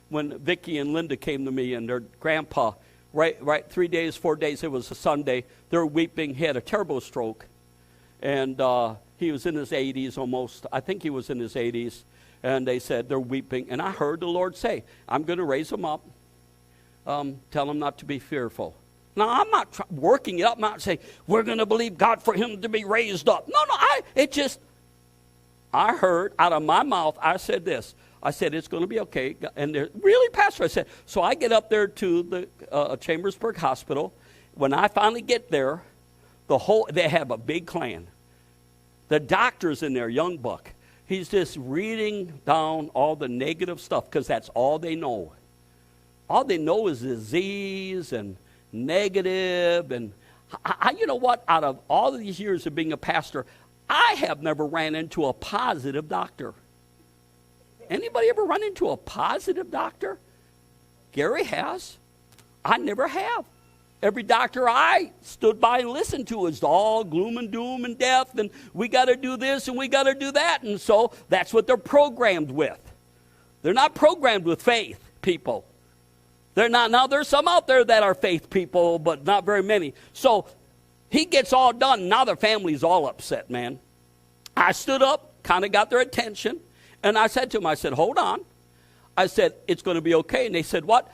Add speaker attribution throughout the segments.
Speaker 1: when Vicki and Linda came to me, and their grandpa, right, 3 days, 4 days, it was a Sunday, they're weeping. He had a terrible stroke, and he was in his 80s almost. I think he was in his 80s, and they said they're weeping. And I heard the Lord say, I'm going to raise him up. Tell him not to be fearful. Now, I'm not working it up. I'm not saying, we're going to believe God for him to be raised up. No, I heard out of my mouth, I said this. I said, it's going to be okay. And they're, really, Pastor? I said, so I get up there to the Chambers-burg Hospital. When I finally get there, they have a big clan. The doctor's in there, young buck. He's just reading down all the negative stuff because that's all they know. All they know is disease and negative. And you know what? Out of all of these years of being a pastor, I have never ran into a positive doctor. Anybody ever run into a positive doctor? Gary has. I never have. Every doctor I stood by and listened to is all gloom and doom and death, and we got to do this and we got to do that. And so that's what they're programmed with. They're not programmed with faith, people. They're not. Now, there's some out there that are faith people, but not very many. So he gets all done. Now their family's all upset, man. I stood up, kind of got their attention. And I said to them, I said, hold on. I said, it's going to be okay. And they said, what?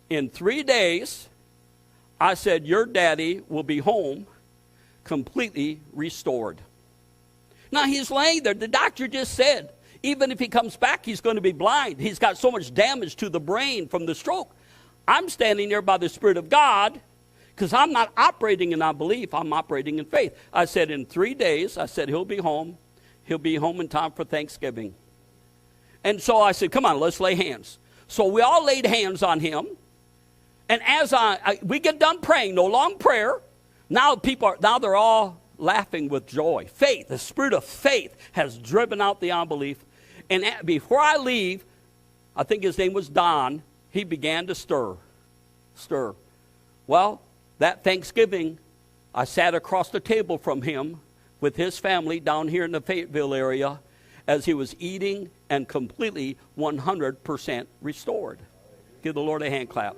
Speaker 1: In 3 days, I said, your daddy will be home completely restored. Now, he's laying there. The doctor just said, even if he comes back, he's going to be blind. He's got so much damage to the brain from the stroke. I'm standing there by the Spirit of God because I'm not operating in unbelief. I'm operating in faith. I said, in 3 days, I said, he'll be home. He'll be home in time for Thanksgiving. And so I said, come on, let's lay hands. So we all laid hands on him. And as we get done praying, no long prayer, now they're all laughing with joy. Faith, the spirit of faith has driven out the unbelief. And before I leave, I think his name was Don, he began to stir. Well, that Thanksgiving, I sat across the table from him with his family down here in the Fayetteville area as he was eating and completely 100% restored. Give the Lord a hand clap.